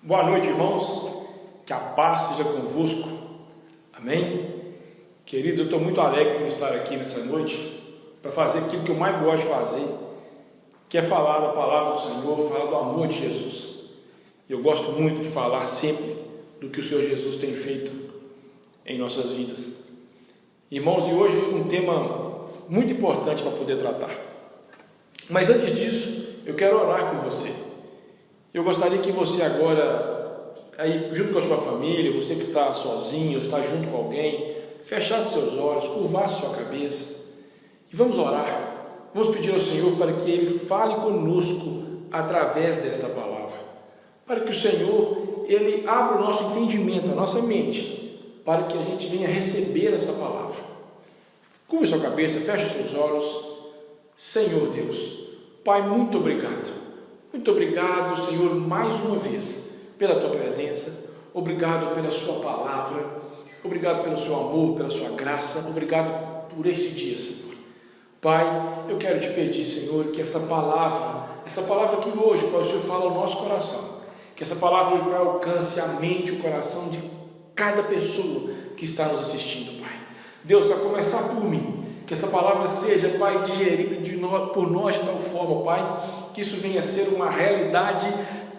Boa noite, irmãos, que a paz seja convosco, amém? Queridos, eu estou muito alegre por estar aqui nessa noite, para fazer aquilo que eu mais gosto de fazer, que é falar da palavra do Senhor, falar do amor de Jesus. Eu gosto muito de falar sempre do que o Senhor Jesus tem feito em nossas vidas. Irmãos, e hoje um tema muito importante para poder tratar. Mas antes disso, eu quero orar com você. Eu gostaria que você agora, aí junto com a sua família, você que está sozinho, está junto com alguém, fechasse seus olhos, curvasse sua cabeça e vamos orar. Vamos pedir ao Senhor para que Ele fale conosco através desta palavra, para que o Senhor, Ele abra o nosso entendimento, a nossa mente, para que a gente venha receber essa palavra. Curva sua cabeça, feche os seus olhos. Senhor Deus, Pai, muito obrigado. Muito obrigado, Senhor, mais uma vez, pela Tua presença. Obrigado pela Sua palavra. Obrigado pelo Seu amor, pela Sua graça. Obrigado por este dia, Senhor. Pai, eu quero te pedir, Senhor, que essa palavra que hoje, Pai, o Senhor fala ao nosso coração, que essa palavra hoje, Pai, alcance a mente, o coração de cada pessoa que está nos assistindo, Pai. Deus, vai começar por mim. Que essa palavra seja, Pai, digerida por nós de tal forma, Pai, que isso venha a ser uma realidade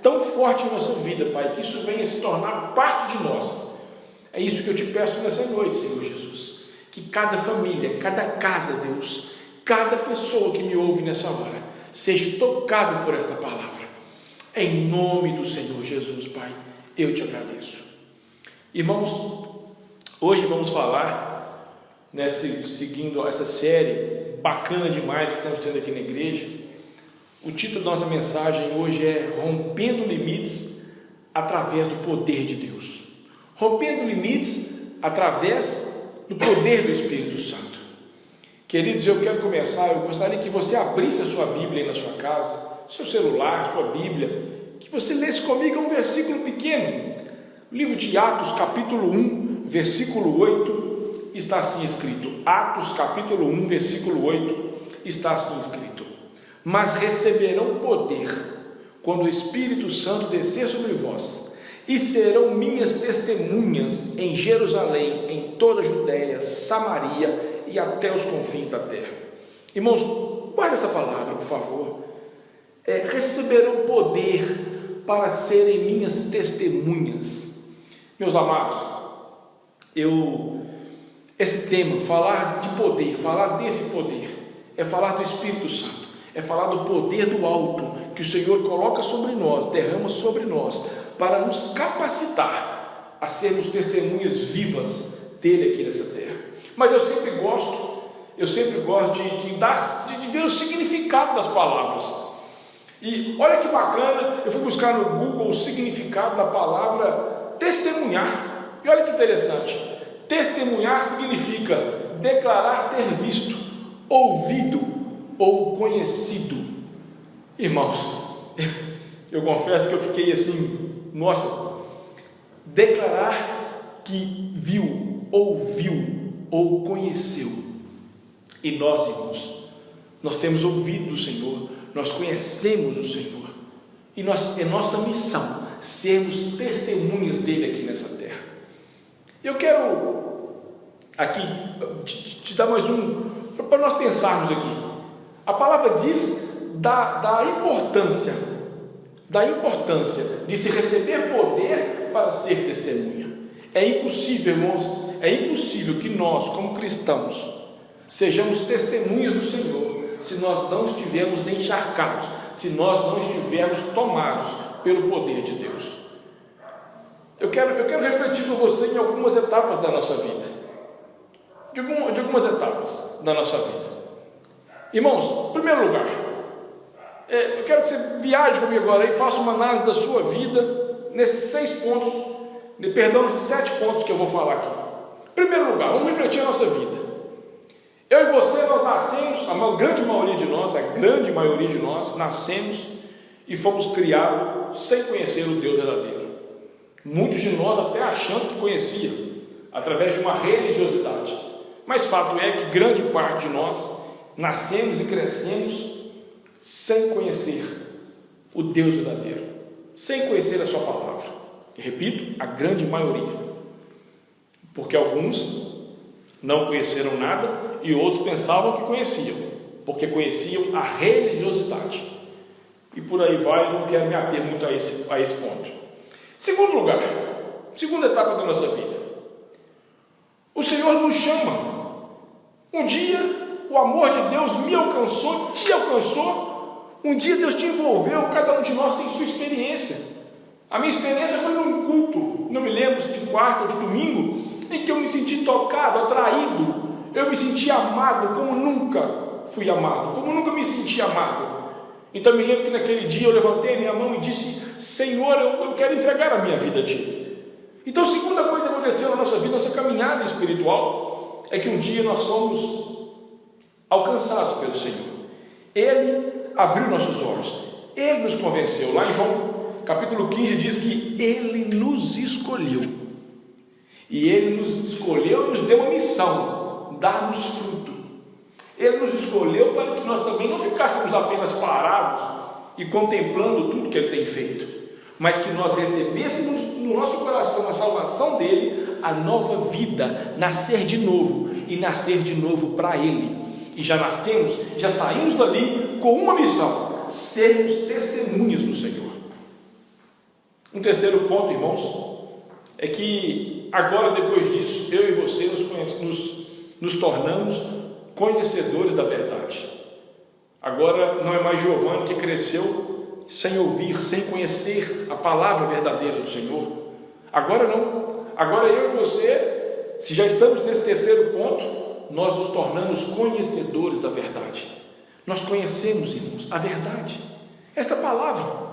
tão forte em nossa vida, Pai, que isso venha a se tornar parte de nós. É isso que eu te peço nessa noite, Senhor Jesus. Que cada família, cada casa, Deus, cada pessoa que me ouve nessa hora, seja tocado por esta palavra. Em nome do Senhor Jesus, Pai, eu te agradeço. Irmãos, hoje vamos falar, seguindo essa série bacana demais que estamos tendo aqui na igreja. O título da nossa mensagem hoje é Rompendo Limites através do poder de Deus. Rompendo limites através do poder do Espírito Santo. Queridos, eu gostaria que você abrisse a sua Bíblia aí na sua casa, seu celular, sua Bíblia, que você lesse comigo um versículo pequeno. O livro de Atos, capítulo 1, versículo 8, está assim escrito. Atos capítulo 1, versículo 8, está assim escrito: mas receberão poder quando o Espírito Santo descer sobre vós, e serão minhas testemunhas em Jerusalém, em toda a Judéia, Samaria e até os confins da terra. Irmãos, guarda essa palavra, por favor. Receberão poder para serem minhas testemunhas. Meus amados, esse tema, falar de poder, falar desse poder, é falar do Espírito Santo, é falar do poder do alto, que o Senhor coloca sobre nós, derrama sobre nós, para nos capacitar a sermos testemunhas vivas dele aqui nessa terra. Mas eu sempre gosto de ver o significado das palavras. E olha que bacana, eu fui buscar no Google o significado da palavra testemunhar, e olha que interessante. Testemunhar significa declarar ter visto, ouvido ou conhecido. Irmãos, eu confesso que eu fiquei assim, nossa, declarar que viu, ouviu ou conheceu. E nós, irmãos, nós temos ouvido do Senhor, nós conhecemos o Senhor, e é nossa missão sermos testemunhas dele aqui nessa terra. Eu quero aqui te dar mais para nós pensarmos aqui. A palavra diz da importância de se receber poder para ser testemunha. É impossível, irmãos, que nós, como cristãos, sejamos testemunhas do Senhor se nós não estivermos encharcados, se nós não estivermos tomados pelo poder de Deus. Eu quero refletir com você em algumas etapas da nossa vida. De algumas etapas da nossa vida. Irmãos, em primeiro lugar, eu quero que você viaje comigo agora e faça uma análise da sua vida nesses 7 pontos que eu vou falar aqui. Em primeiro lugar, vamos refletir a nossa vida. Eu e você, nós nascemos, a grande maioria de nós, nascemos e fomos criados sem conhecer o Deus verdadeiro. Muitos de nós até achando que conhecia, através de uma religiosidade. Mas fato é que grande parte de nós nascemos e crescemos sem conhecer o Deus verdadeiro. sem conhecer a sua palavra. E repito, a grande maioria. Porque alguns não conheceram nada e outros pensavam que conheciam, porque conheciam a religiosidade. E por aí vai, eu não quero me ater muito a esse ponto. Segundo lugar, segunda etapa da nossa vida. O Senhor nos chama. Um dia o amor de Deus me alcançou, te alcançou. Um dia Deus te envolveu, cada um de nós tem sua experiência. A minha experiência foi num culto, não me lembro se de quarta ou de domingo, em que eu me senti tocado, atraído. Eu me senti amado como nunca fui amado, como nunca me senti amado. Então eu me lembro que naquele dia eu levantei minha mão e disse: Senhor, eu quero entregar a minha vida a Ti. Então a segunda coisa que aconteceu na nossa vida, nossa caminhada espiritual, é que um dia nós somos alcançados pelo Senhor. Ele abriu nossos olhos, Ele nos convenceu. Lá em João capítulo 15 diz que Ele nos escolheu. E Ele nos escolheu e nos deu uma missão: dar-nos fruto. Ele nos escolheu para que nós também não ficássemos apenas parados e contemplando tudo que Ele tem feito, mas que nós recebêssemos no nosso coração a salvação dEle, a nova vida, nascer de novo, e nascer de novo para Ele. E já saímos dali com uma missão: sermos testemunhas do Senhor. Um terceiro ponto, irmãos, é que agora, depois disso, eu e você nos tornamos conhecedores da verdade. Agora não é mais Giovanni que cresceu sem ouvir, sem conhecer a palavra verdadeira do Senhor. Agora não. Agora eu e você, se já estamos nesse terceiro ponto, nós nos tornamos conhecedores da verdade. Nós conhecemos, irmãos, a verdade. Esta palavra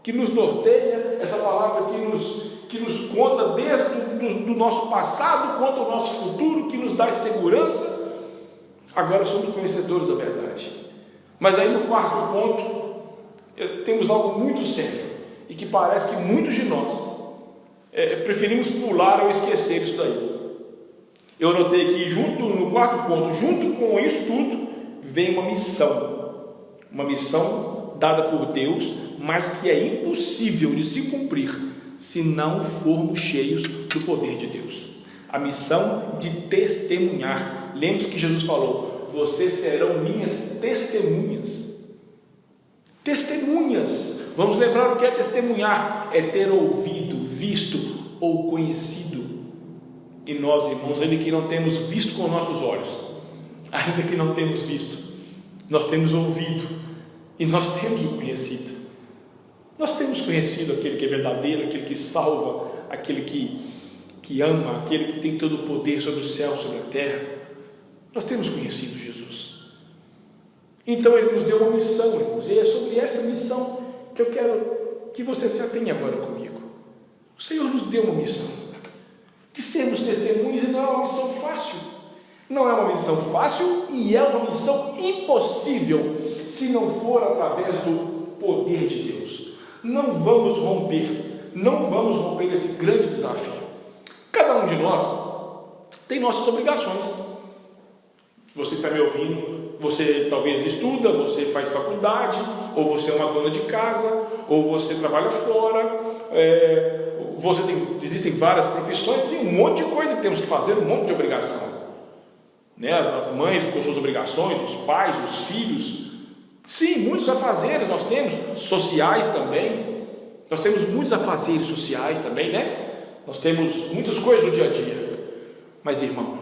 que nos norteia, essa palavra que nos conta desde do nosso passado, conta o nosso futuro, que nos dá segurança. Agora somos conhecedores da verdade. Mas aí no quarto ponto, temos algo muito sério, e que parece que muitos de nós preferimos pular ou esquecer isso daí. Eu notei que no quarto ponto, junto com isso tudo, vem uma missão dada por Deus, mas que é impossível de se cumprir se não formos cheios do poder de Deus. A missão de testemunhar. Lembre-se que Jesus falou: vocês serão minhas testemunhas. Testemunhas. Vamos lembrar o que é testemunhar: é ter ouvido, visto ou conhecido. E nós, irmãos, ainda que não temos visto com nossos olhos, ainda que não temos visto, nós temos ouvido e nós temos o conhecido. Nós temos conhecido aquele que é verdadeiro, aquele que salva, aquele que ama, aquele que tem todo o poder sobre o céu, sobre a terra. Nós temos conhecido Jesus. Então Ele nos deu uma missão, irmãos, e é sobre essa missão que eu quero que você se atenha agora comigo. O Senhor nos deu uma missão de sermos testemunhas, e não é uma missão fácil. Não é uma missão fácil e é uma missão impossível se não for através do poder de Deus. Não vamos romper esse grande desafio. Cada um de nós tem nossas obrigações. Você está me ouvindo, você talvez estuda, você faz faculdade, ou você é uma dona de casa, ou você trabalha fora, existem várias profissões e um monte de coisa que temos que fazer, um monte de obrigação, né? As mães com suas obrigações, os pais, os filhos. Sim, muitos afazeres nós temos, sociais também. Nós temos muitos afazeres sociais também, né? Nós temos muitas coisas no dia a dia. Mas, irmão,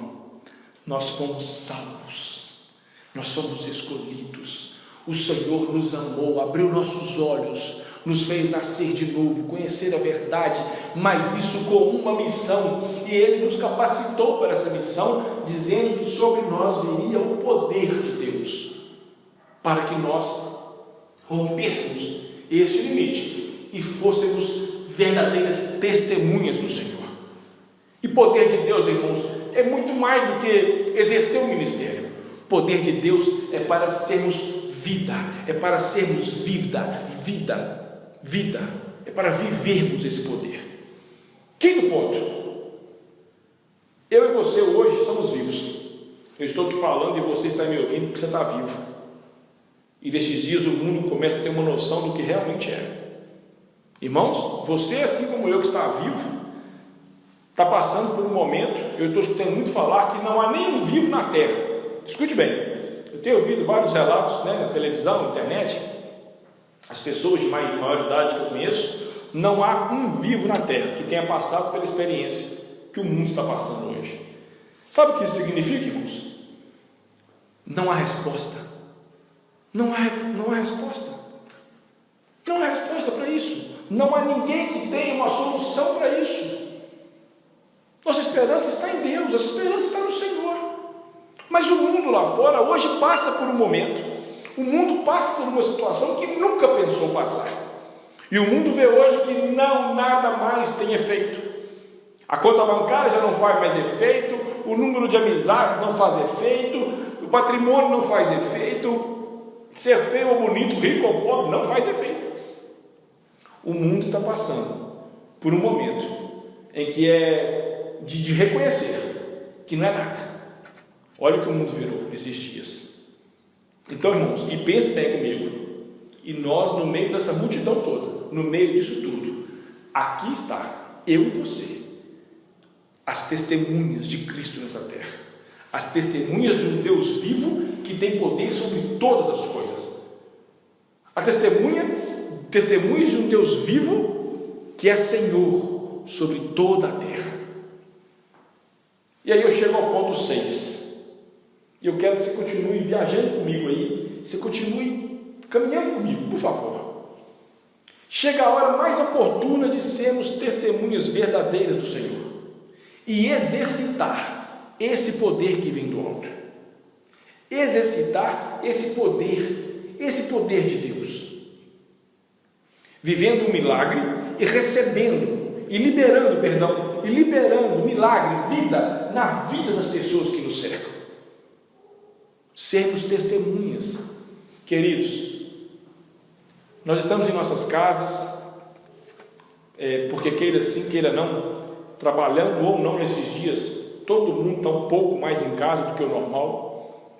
nós fomos salvos, nós somos escolhidos. O Senhor nos amou, abriu nossos olhos, nos fez nascer de novo, conhecer a verdade, mas isso com uma missão, e Ele nos capacitou para essa missão, dizendo que sobre nós viria o poder de Deus, para que nós rompêssemos este limite e fôssemos verdadeiras testemunhas do Senhor. E poder de Deus, irmãos, é muito mais do que exercer o ministério. O poder de Deus é para sermos vida, é para sermos vida, é para vivermos esse poder. Quinto ponto: eu e você hoje somos vivos. Eu estou aqui falando e você está me ouvindo porque você está vivo. E nesses dias o mundo começa a ter uma noção do que realmente é. Irmãos, você, assim como eu que está vivo, está passando por um momento, eu estou escutando muito falar que não há nenhum vivo na terra. Escute bem, eu tenho ouvido vários relatos, na televisão, na internet, as pessoas de maior idade que eu conheço, não há um vivo na terra que tenha passado pela experiência que o mundo está passando hoje. Sabe o que isso significa, irmãos? Não há resposta. Não há resposta. Não há resposta para isso. Não há ninguém que tenha uma solução para isso. Nossa esperança está em Deus, nossa esperança está no Senhor. Mas o mundo lá fora hoje passa por um momento, o mundo passa por uma situação que nunca pensou passar. E o mundo vê hoje que nada mais tem efeito. A conta bancária já não faz mais efeito, o número de amizades não faz efeito, o patrimônio não faz efeito, ser feio ou bonito, rico ou pobre não faz efeito. O mundo está passando por um momento em que é de reconhecer que não é nada. Olha o que o mundo virou esses dias. Então, irmãos, e pense bem comigo, e nós no meio dessa multidão toda, no meio disso tudo, aqui está eu e você, as testemunhas de Cristo nessa terra, as testemunhas de um Deus vivo que tem poder sobre todas as coisas, a testemunhas de um Deus vivo que é Senhor sobre toda a terra. E aí eu chego ao ponto 6, e eu quero que você continue viajando comigo aí, você continue caminhando comigo, por favor. Chega a hora mais oportuna de sermos testemunhas verdadeiras do Senhor e exercitar esse poder que vem do alto, exercitar esse poder de Deus, vivendo um milagre e recebendo e liberando milagre, vida na vida das pessoas que nos cercam. Sermos testemunhas, queridos. Nós estamos em nossas casas, porque queira sim, queira não, trabalhando ou não nesses dias, todo mundo está um pouco mais em casa do que o normal,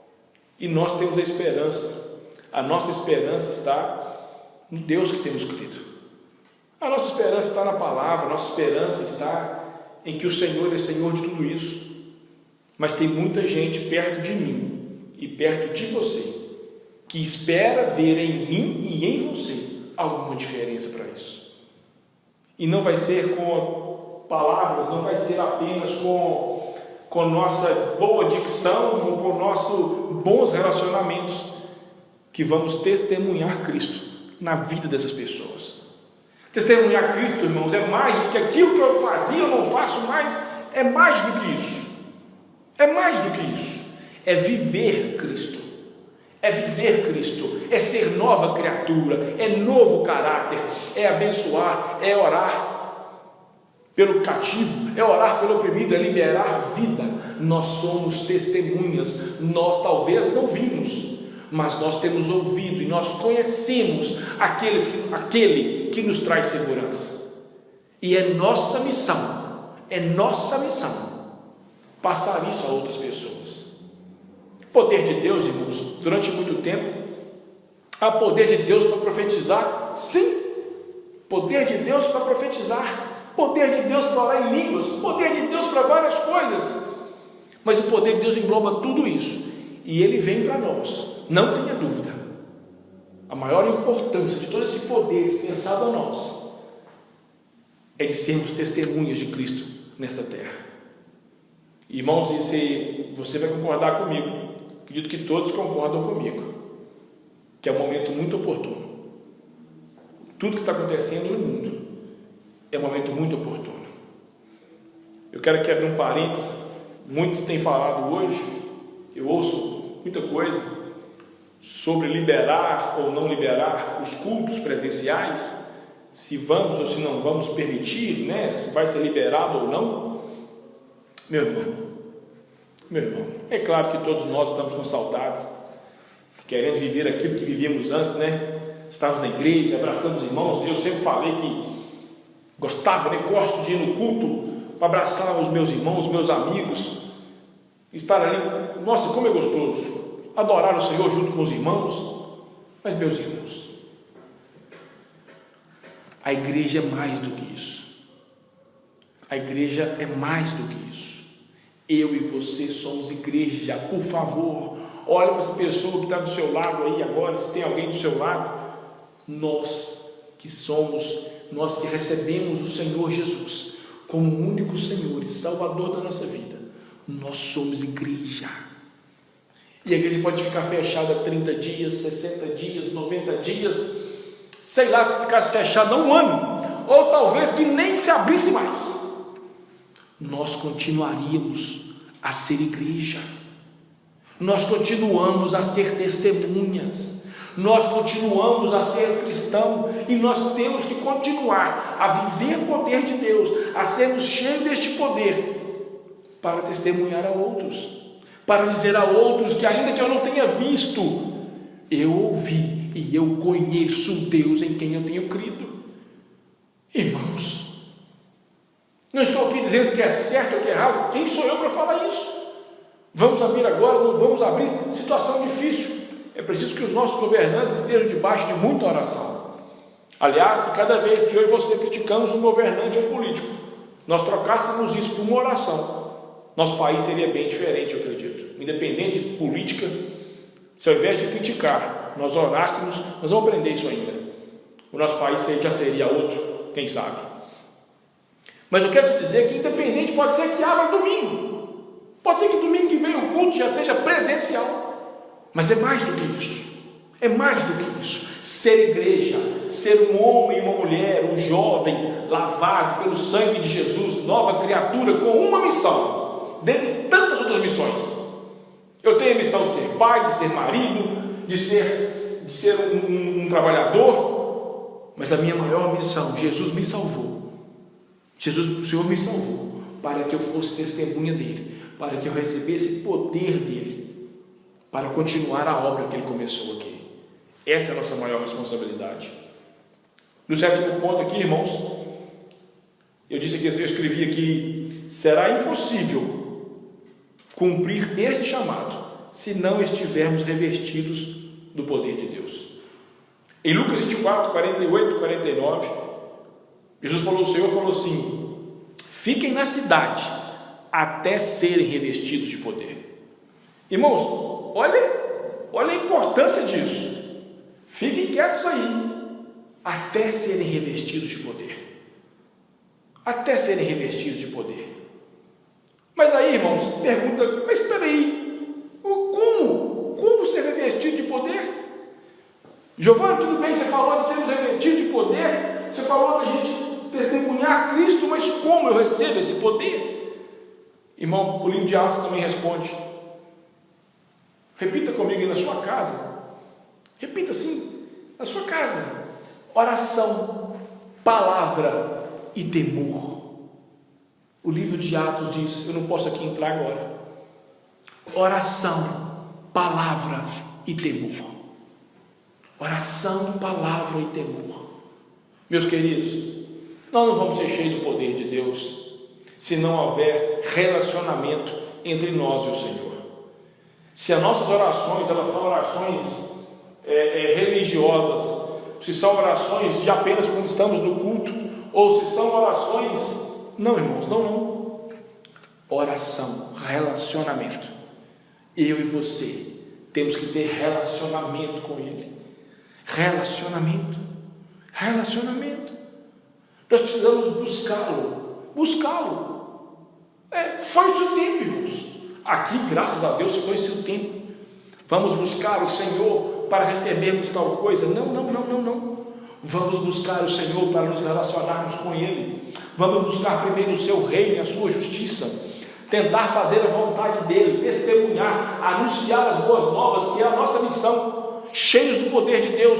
e nós temos a esperança. A nossa esperança está no Deus que temos crido. A nossa esperança está na palavra, a nossa esperança está em que o Senhor é Senhor de tudo isso. Mas tem muita gente perto de mim e perto de você que espera ver em mim e em você alguma diferença para isso. E não vai ser com palavras, não vai ser apenas com nossa boa dicção ou com nossos bons relacionamentos que vamos testemunhar Cristo na vida dessas pessoas. Testemunhar Cristo, irmãos, é mais do que aquilo que eu fazia, eu não faço mais, é mais do que isso. É mais do que isso. É viver Cristo. É viver Cristo. É ser nova criatura. É novo caráter. É abençoar. É orar pelo cativo. É orar pelo oprimido. É liberar vida. Nós somos testemunhas. Nós talvez não vimos, mas nós temos ouvido e nós conhecemos aquele que nos traz segurança. E é nossa missão passar isso a outras pessoas. Poder de Deus, irmãos, durante muito tempo, há poder de Deus para profetizar, sim, poder de Deus para profetizar, poder de Deus para orar em línguas, poder de Deus para várias coisas, mas o poder de Deus engloba tudo isso, e ele vem para nós, não tenha dúvida. A maior importância de todo esse poder dispensado a nós é de sermos testemunhas de Cristo nessa terra. Irmãos, você vai concordar comigo, acredito que todos concordam comigo, que é um momento muito oportuno. Tudo que está acontecendo no mundo é um momento muito oportuno. Eu quero aqui abrir um parênteses. Muitos têm falado hoje, eu ouço muita coisa sobre liberar ou não liberar os cultos presenciais, se vamos ou se não vamos permitir, se vai ser liberado ou não. Meu irmão, é claro que todos nós estamos com saudades, querendo viver aquilo que vivíamos antes, Estávamos na igreja, abraçando os irmãos. Eu sempre falei que gostava, gosto de ir no culto para abraçar os meus irmãos, os meus amigos, estar ali. Nossa, como é gostoso adorar o Senhor junto com os irmãos. Mas, meus irmãos, A igreja é mais do que isso. A igreja é mais do que isso. Eu e você somos igreja. Por favor, olhe para essa pessoa que está do seu lado aí agora, se tem alguém do seu lado. Nós que recebemos o Senhor Jesus como o único Senhor e Salvador da nossa vida, nós somos igreja. E a igreja pode ficar fechada 30 dias, 60 dias, 90 dias, sei lá, se ficasse fechada um ano, ou talvez que nem se abrisse mais, nós continuaríamos a ser igreja, nós continuamos a ser testemunhas, nós continuamos a ser cristão, e nós temos que continuar a viver o poder de Deus, a sermos cheios deste poder, para testemunhar a outros, para dizer a outros que ainda que eu não tenha visto, eu ouvi e eu conheço o Deus em quem eu tenho crido. Irmãos, não estou aqui dizendo que é certo ou que é errado, quem sou eu para falar isso? Vamos abrir agora, não vamos abrir, situação difícil, é preciso que os nossos governantes estejam debaixo de muita oração. Aliás, se cada vez que eu e você criticamos um governante ou político, nós trocássemos isso por uma oração, nosso país seria bem diferente, eu acredito. Independente de política, se ao invés de criticar, nós orássemos, nós vamos aprender isso ainda. O nosso país já seria outro, quem sabe. Mas eu quero te dizer que independente, pode ser que abra domingo. Pode ser que domingo que vem o culto já seja presencial. Mas é mais do que isso. É mais do que isso. Ser igreja, ser um homem e uma mulher, um jovem, lavado pelo sangue de Jesus, nova criatura, com uma missão, dentre tantas outras missões. Eu tenho a missão de ser pai, de ser marido, de ser um trabalhador, mas a minha maior missão, Jesus me salvou. O Senhor me salvou para que eu fosse testemunha dele, para que eu recebesse poder dele, para continuar a obra que ele começou aqui. Essa é a nossa maior responsabilidade. No sétimo ponto aqui, irmãos, eu escrevi aqui: será impossível cumprir este chamado se não estivermos revestidos do poder de Deus. Em Lucas 24, 48 e 49, o Senhor falou assim: fiquem na cidade até serem revestidos de poder. Irmãos, olha a importância disso. Fiquem quietos aí até serem revestidos de poder. Até serem revestidos de poder. Mas aí, irmãos, pergunta: mas espera aí, como ser revestido de poder? Giovanni, tudo bem, você falou de sermos revestidos de poder, você falou da gente testemunhar Cristo, mas como eu recebo esse poder? Irmão, o livro de Atos também responde. Repita comigo aí na sua casa. Repita assim, na sua casa: oração, palavra e temor. O livro de Atos diz, eu não posso aqui entrar agora: oração, palavra e temor. Oração, palavra e temor. Meus queridos, nós não vamos ser cheios do poder de Deus se não houver relacionamento entre nós e o Senhor. Se as nossas orações, elas são orações religiosas, se são orações de apenas quando estamos no culto, ou se são orações... Não, irmãos, não. Oração, relacionamento. Eu e você temos que ter relacionamento com Ele. Relacionamento. Nós precisamos buscá-lo. Foi-se o tempo, irmãos. Aqui, graças a Deus, foi-se o tempo. Vamos buscar o Senhor para recebermos tal coisa? Não. Vamos buscar o Senhor para nos relacionarmos com Ele. Vamos buscar primeiro o seu reino e a sua justiça, tentar fazer a vontade dEle, testemunhar, anunciar as boas novas, que é a nossa missão, cheios do poder de Deus,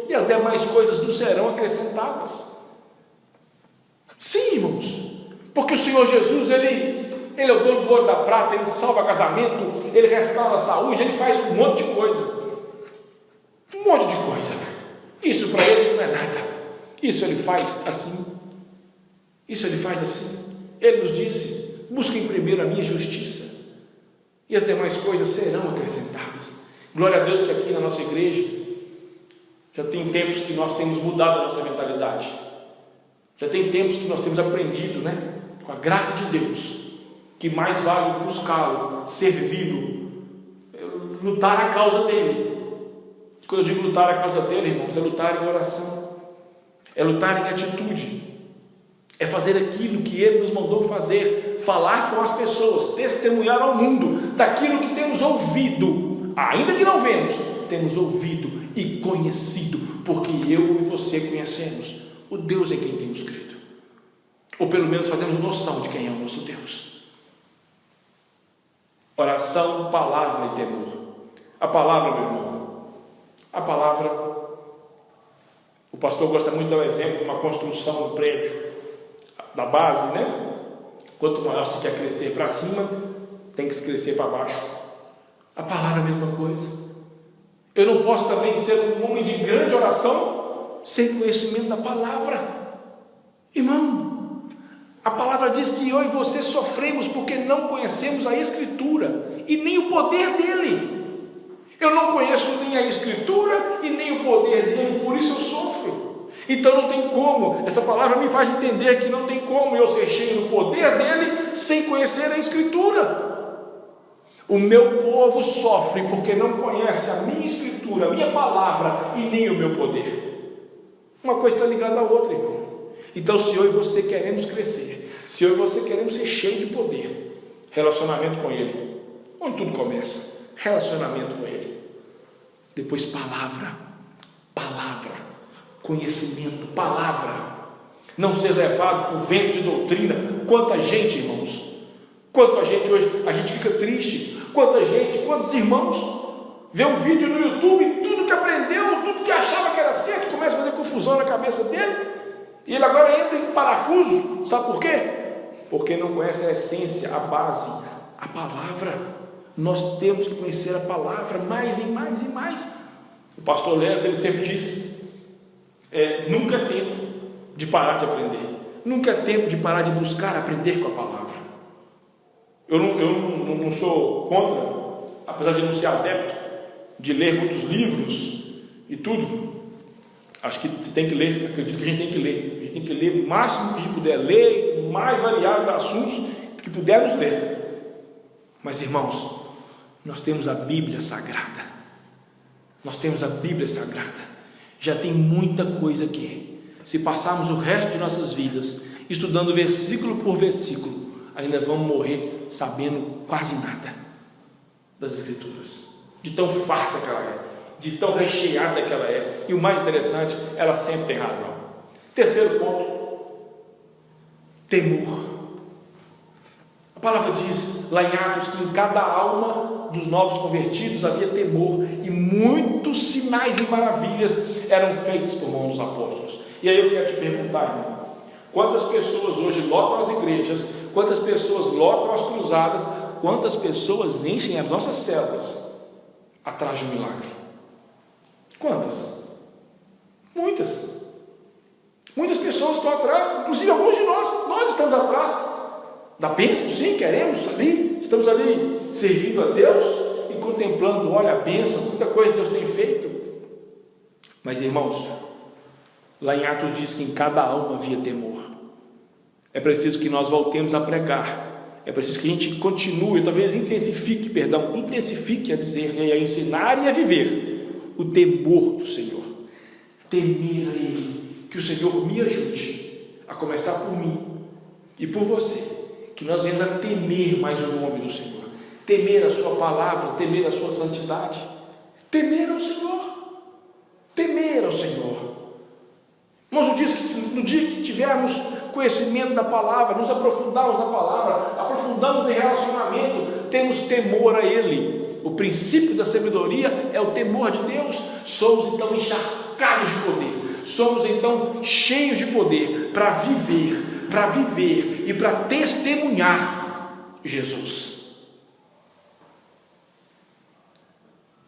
e as demais coisas nos serão acrescentadas. Sim, irmãos, porque o Senhor Jesus, Ele é o dono do ouro e da prata, Ele salva casamento, Ele restaura a saúde, Ele faz um monte de coisa. Isso para Ele não é nada. Isso Ele faz assim. Ele nos disse: busquem primeiro a minha justiça, e as demais coisas serão acrescentadas. Glória a Deus que aqui na nossa igreja já tem tempos que nós temos mudado a nossa mentalidade. Já tem tempos que nós temos aprendido, né, com a graça de Deus, que mais vale buscá-lo, servi-lo, lutar a causa dele. Quando eu digo lutar a causa dele, irmãos, é lutar em oração, é lutar em atitude, é fazer aquilo que ele nos mandou fazer, falar com as pessoas, testemunhar ao mundo daquilo que temos ouvido, ainda que não vemos, temos ouvido e conhecido, porque eu e você conhecemos o Deus em quem temos crido, ou pelo menos fazemos noção de quem é o nosso Deus. Oração, palavra e temor. A palavra, meu irmão, a palavra, o pastor gosta muito de dar o exemplo de uma construção no prédio, da base, né? Quanto maior se quer crescer para cima, tem que se crescer para baixo. A palavra é a mesma coisa. Eu não posso também ser um homem de grande oração sem conhecimento da palavra. Irmão, a palavra diz que eu e você sofremos porque não conhecemos a Escritura e nem o poder dele. Eu não conheço nem a Escritura e nem o poder dele, por isso eu sofro. Então não tem como, essa palavra me faz entender que não tem como eu ser cheio do poder dele sem conhecer a Escritura. O meu povo sofre porque não conhece a minha Escritura, a minha palavra e nem o meu poder. Uma coisa está ligada à outra, irmão. Então, se eu e você queremos crescer, se eu e você queremos ser cheio de poder, relacionamento com ele, onde tudo começa, relacionamento com ele. Depois palavra, conhecimento, palavra, não ser levado por vento de doutrina. Quanta gente, irmãos, quanta gente hoje, a gente fica triste, quanta gente, quantos irmãos vê um vídeo no YouTube e tudo que aprendeu, tudo que achava que era certo, começa a fazer confusão na cabeça dele, e ele agora entra em parafuso. Sabe por quê? Porque não conhece a essência, a base, a palavra. Nós temos que conhecer a palavra mais e mais e mais. O pastor Leras, ele sempre disse, nunca é tempo de parar de aprender, nunca é tempo de parar de buscar aprender com a palavra. Eu não sou contra, apesar de não ser adepto de ler muitos livros e tudo. Acho que você tem que ler, acredito que a gente tem que ler. A gente tem que ler o máximo que a gente puder ler, mais variados assuntos que pudermos ler. Mas, irmãos, nós temos a Bíblia Sagrada. Nós temos a Bíblia Sagrada. Já tem muita coisa aqui. Se passarmos o resto de nossas vidas estudando versículo por versículo, ainda vamos morrer sabendo quase nada das Escrituras, de tão farta que ela é, de tão recheada que ela é. E o mais interessante, ela sempre tem razão. Terceiro ponto, temor. A palavra diz lá em Atos que em cada alma dos novos convertidos havia temor, e muitos sinais e maravilhas eram feitos por mão dos apóstolos. E aí eu quero te perguntar, irmão, quantas pessoas hoje lotam as igrejas, quantas pessoas lotam as cruzadas, quantas pessoas enchem as nossas células atrás de um milagre? Quantas? Muitas. Muitas pessoas estão atrás, inclusive alguns de nós estamos atrás da bênção. Sim, queremos ali, estamos ali servindo a Deus e contemplando, olha a bênção, muita coisa Deus tem feito. Mas, irmãos, lá em Atos diz que em cada alma havia temor. É preciso que nós voltemos a pregar, é preciso que a gente continue, talvez intensifique a dizer, a ensinar e a viver o temor do Senhor, temer a Ele. Que o Senhor me ajude, a começar por mim e por você, que nós venhamos a temer mais o nome do Senhor, temer a sua palavra, temer a sua santidade, temer ao Senhor, temer ao Senhor. Irmãos, no dia que tivermos conhecimento da palavra, nos aprofundarmos na palavra, aprofundamos em relacionamento, temos temor a Ele. O princípio da sabedoria é o temor de Deus. Somos então encharcados de poder, somos então cheios de poder para viver e para testemunhar Jesus.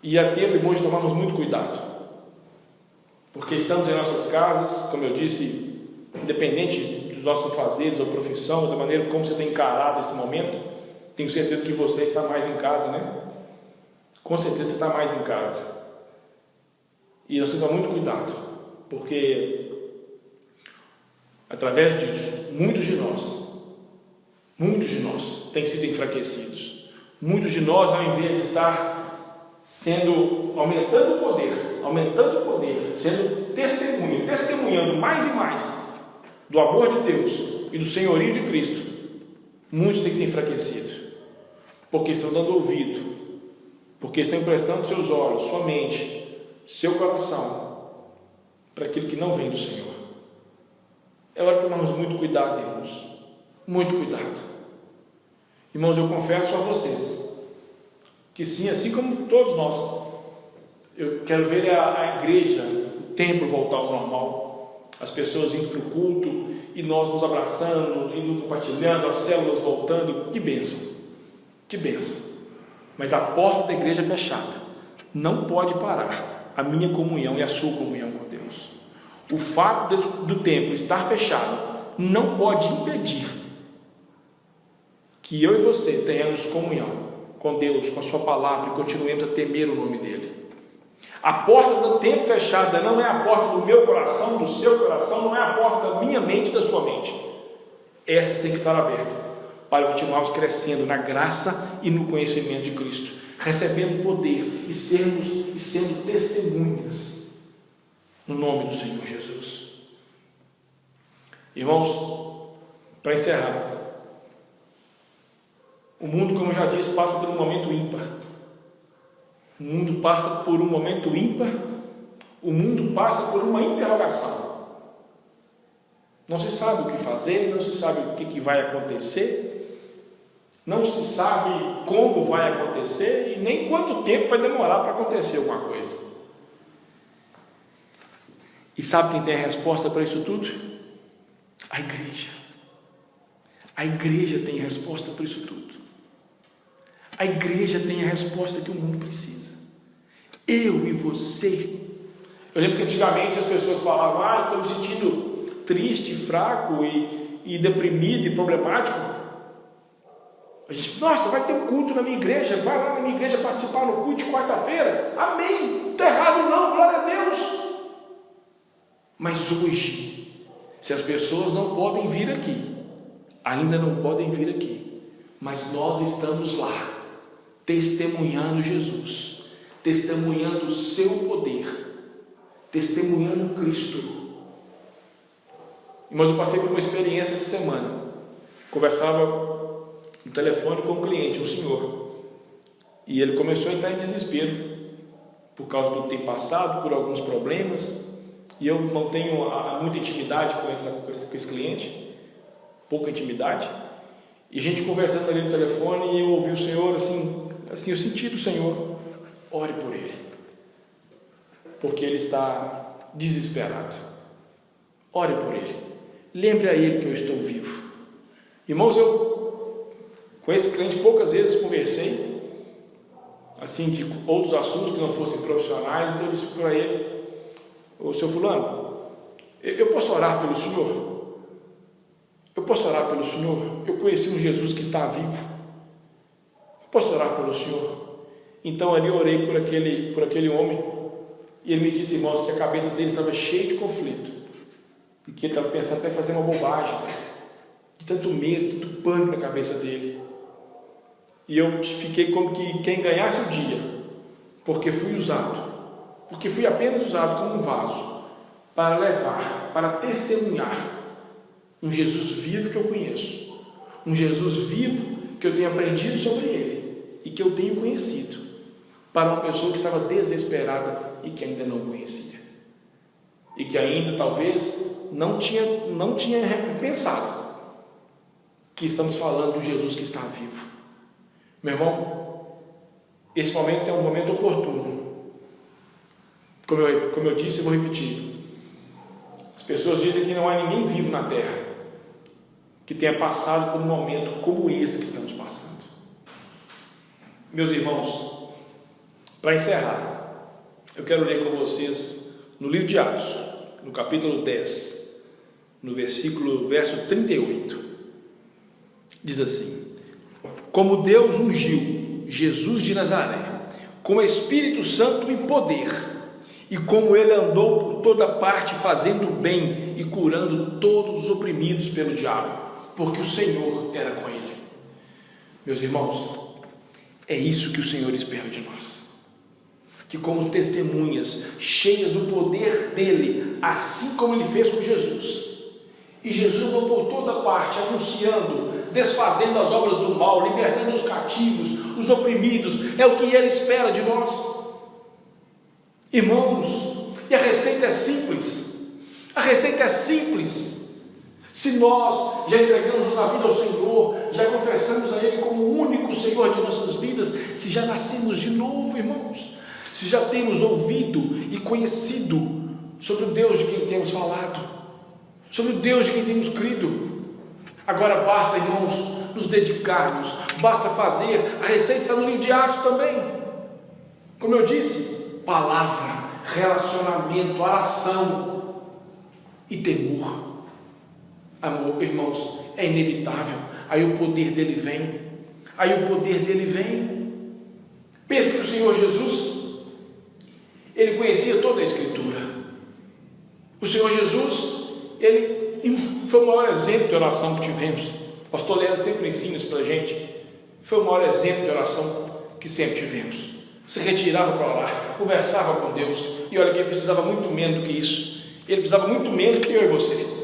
E a tempo, irmãos, de tomarmos muito cuidado, porque estamos em nossas casas, como eu disse, independente dos nossos fazeres ou profissão, da maneira como você tem encarado esse momento, tenho certeza que você está mais em casa, né? Com certeza você está mais em casa. E nós temos que tomar muito cuidado, porque Através disso, muitos de nós têm sido enfraquecidos. Muitos de nós, ao invés de estar aumentando o poder, sendo testemunhando mais e mais do amor de Deus e do senhorio de Cristo, muitos têm se enfraquecido, porque estão dando ouvido, porque estão emprestando seus olhos, sua mente, seu coração, para aquilo que não vem do Senhor. É hora de tomarmos muito cuidado, irmãos, muito cuidado. Irmãos, eu confesso a vocês, que sim, assim como todos nós, eu quero ver a igreja, o templo voltar ao normal, as pessoas indo para o culto, e nós nos abraçando, indo compartilhando, as células voltando, que bênção, que bênção. Mas a porta da igreja fechada não pode parar a minha comunhão e a sua comunhão com Deus. O fato do templo estar fechado não pode impedir que eu e você tenhamos comunhão com Deus, com a sua palavra, e continuemos a temer o nome dele. A porta do templo fechada não é a porta do meu coração, do seu coração, não é a porta da minha mente e da sua mente. Essas têm que estar abertas para continuarmos crescendo na graça e no conhecimento de Cristo, recebendo poder e sendo testemunhas no nome do Senhor Jesus. Irmãos, para encerrar, o mundo, como eu já disse, passa por um momento ímpar. O mundo passa por um momento ímpar. O mundo passa por uma interrogação. Não se sabe o que fazer, não se sabe o que vai acontecer, não se sabe como vai acontecer e nem quanto tempo vai demorar para acontecer alguma coisa. E sabe quem tem a resposta para isso tudo? A igreja. A igreja tem a resposta para isso tudo. A igreja tem a resposta que o mundo precisa. Eu e você. Eu lembro que antigamente as pessoas falavam: estou me sentindo triste, fraco e deprimido e problemático. A gente, nossa, vai ter um culto na minha igreja, vai lá na minha igreja participar no culto de quarta-feira. Amém, não está errado não, glória a Deus. Mas hoje, se as pessoas não podem vir aqui, ainda não podem vir aqui, mas nós estamos lá, testemunhando Jesus, testemunhando o seu poder, testemunhando Cristo. Irmãos, eu passei por uma experiência essa semana. Conversava no telefone com um cliente, um senhor, e ele começou a entrar em desespero por causa do que tem passado, por alguns problemas, e eu não tenho muita intimidade com esse cliente, pouca intimidade, e a gente conversando ali no telefone, e eu ouvi o Senhor assim, eu senti do Senhor: ore por ele, porque ele está desesperado. Ore por ele, lembre a ele que eu estou vivo. Irmãos, eu com esse cliente poucas vezes conversei assim de outros assuntos que não fossem profissionais, então eu disse para ele: ô seu fulano, eu posso orar pelo senhor? Eu posso orar pelo senhor? Eu conheci um Jesus que está vivo. Posso orar pelo senhor? Então ali eu orei por aquele homem, e ele me disse, irmãos, que a cabeça dele estava cheia de conflito, e que ele estava pensando até fazer uma bobagem, de tanto medo, tanto pânico na cabeça dele. E eu fiquei como que quem ganhasse o dia, porque fui apenas usado como um vaso para levar, para testemunhar um Jesus vivo que eu conheço, um Jesus vivo que eu tenho aprendido sobre ele e que eu tenho conhecido, para uma pessoa que estava desesperada e que ainda não conhecia, e que ainda talvez não tinha pensado que estamos falando de um Jesus que está vivo. Meu irmão, esse momento é um momento oportuno. Como eu disse, eu vou repetir. As pessoas dizem que não há ninguém vivo na terra que tenha passado por um momento como esse que estamos passando. Meus irmãos, para encerrar, eu quero ler com vocês no livro de Atos, no capítulo 10, no verso 38. Diz assim: como Deus ungiu Jesus de Nazaré com o Espírito Santo e poder, e como ele andou por toda parte fazendo o bem e curando todos os oprimidos pelo diabo, porque o Senhor era com ele. Meus irmãos, é isso que o Senhor espera de nós, que como testemunhas cheias do poder dele, assim como ele fez com Jesus, e Jesus andou por toda parte anunciando, desfazendo as obras do mal, libertando os cativos, os oprimidos, é o que ele espera de nós, irmãos. E a receita é simples, a receita é simples. Se nós já entregamos nossa vida ao Senhor, já confessamos a Ele como o único Senhor de nossas vidas, se já nascemos de novo, irmãos, se já temos ouvido e conhecido sobre o Deus de quem temos falado, sobre o Deus de quem temos crido, agora basta, irmãos, nos dedicarmos, basta fazer. A receita está no livro de Atos também, como eu disse: palavra, relacionamento, oração e temor. Amor, irmãos, é inevitável. Aí o poder dele vem. Pense que o Senhor Jesus, ele conhecia toda a Escritura. O Senhor Jesus, ele foi o maior exemplo de oração que tivemos. O pastor Leandro sempre ensina isso para a gente. Foi o maior exemplo de oração que sempre tivemos. Se retirava para orar, conversava com Deus, e olha que ele precisava muito menos do que isso. Ele precisava muito menos do que eu e você.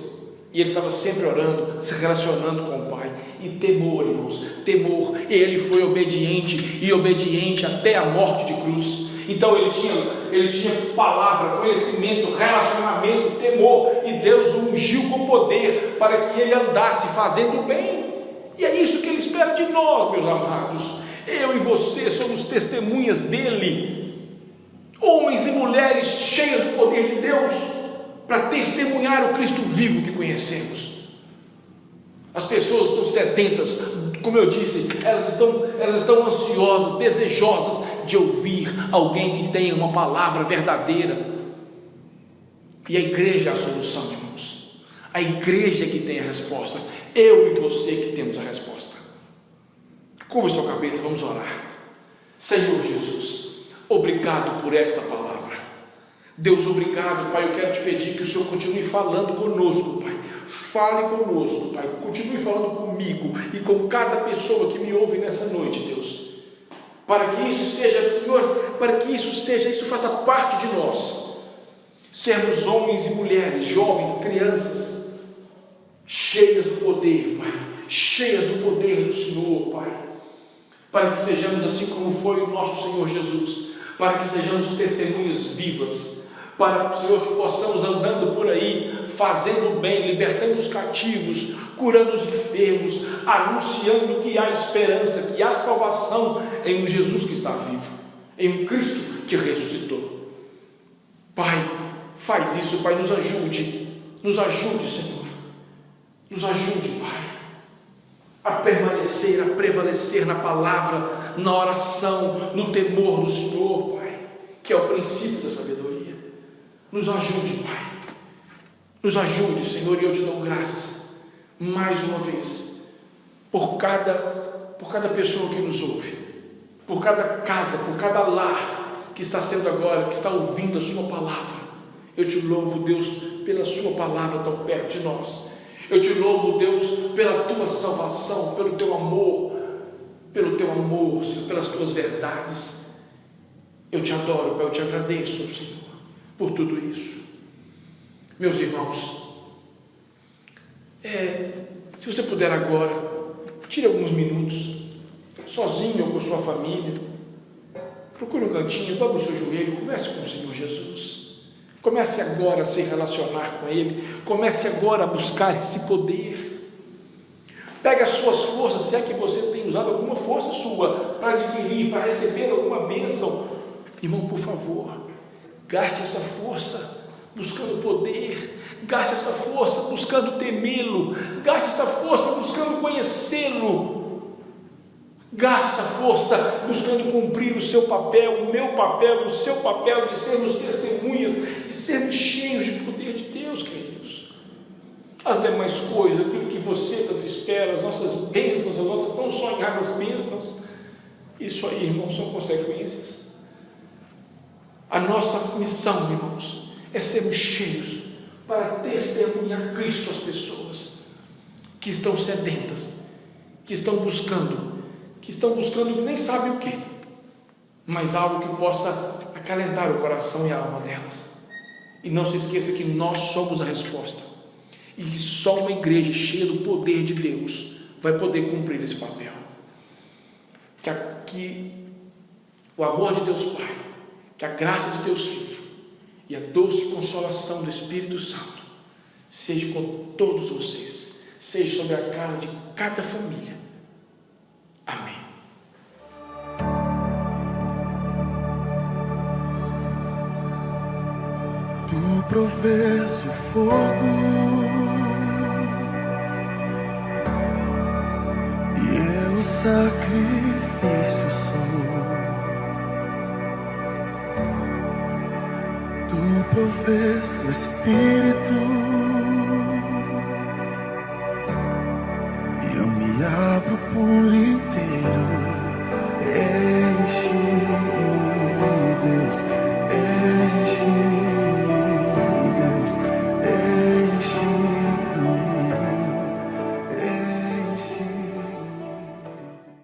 E ele estava sempre orando, se relacionando com o Pai. E temor, irmãos, temor. Ele foi obediente até a morte de cruz. Então ele tinha palavra, conhecimento, relacionamento, temor. E Deus o ungiu com poder para que ele andasse fazendo o bem. E é isso que ele espera de nós, meus amados. Eu e você somos testemunhas dele. Homens e mulheres cheias do poder de Deus, para testemunhar o Cristo vivo que conhecemos. As pessoas estão sedentas, como eu disse, elas estão ansiosas, desejosas de ouvir alguém que tenha uma palavra verdadeira. E a igreja é a solução, irmãos. A igreja é que tem as respostas. Eu e você que temos a resposta. Curva sua cabeça, vamos orar. Senhor Jesus, obrigado por esta palavra. Deus, obrigado, Pai. Eu quero te pedir que o Senhor continue falando conosco, Pai. Fale conosco, Pai. Continue falando comigo e com cada pessoa que me ouve nessa noite, Deus. Para que isso seja, Senhor, isso faça parte de nós. Sermos homens e mulheres, jovens, crianças, cheias do poder, Pai. Cheias do poder do Senhor, Pai. Para que sejamos assim como foi o nosso Senhor Jesus. Para que sejamos testemunhas vivas. Para, Senhor, que possamos andando por aí, fazendo o bem, libertando os cativos, curando os enfermos, anunciando que há esperança, que há salvação em um Jesus que está vivo, em um Cristo que ressuscitou. Pai, faz isso, Pai, nos ajude, Senhor, nos ajude, Pai, a permanecer, a prevalecer na palavra, na oração, no temor do Senhor, Pai, que é o princípio da sabedoria. Nos ajude, Pai, nos ajude, Senhor, e eu te dou graças, mais uma vez, por cada pessoa que nos ouve, por cada casa, por cada lar que está sendo agora, que está ouvindo a sua palavra. Eu te louvo, Deus, pela sua palavra tão perto de nós. Eu te louvo, Deus, pela tua salvação, pelo teu amor, Senhor, pelas tuas verdades. Eu te adoro, Pai, eu te agradeço, Senhor, por tudo isso. Meus irmãos, se você puder agora, tire alguns minutos, sozinho ou com a sua família, procure um cantinho, dobre o seu joelho, converse com o Senhor Jesus. Comece agora a se relacionar com Ele, comece agora a buscar esse poder. Pegue as suas forças, se é que você tem usado alguma força sua para adquirir, para receber alguma bênção. Irmão, por favor, gaste essa força buscando poder, gaste essa força buscando temê-lo, gaste essa força buscando conhecê-lo, gaste essa força buscando cumprir o seu papel, o meu papel, o seu papel de sermos testemunhas, de sermos cheios de poder de Deus, queridos. As demais coisas, aquilo que você tanto espera, as nossas bênçãos, as nossas tão sonhadas bênçãos, isso aí, irmãos, são consequências. A nossa missão, irmãos, é sermos cheios para testemunhar Cristo às pessoas que estão sedentas, que estão buscando que nem sabem o que, mas algo que possa acalentar o coração e a alma delas. E não se esqueça que nós somos a resposta, e que só uma igreja cheia do poder de Deus vai poder cumprir esse papel. Que o amor de Deus Pai, que a graça de Deus Filho e a doce consolação do Espírito Santo seja com todos vocês, seja sobre a casa de cada família. Amém. Tu provês o fogo e eu o sacrifício sou. Tu provês o Espírito e eu me abro por inteiro.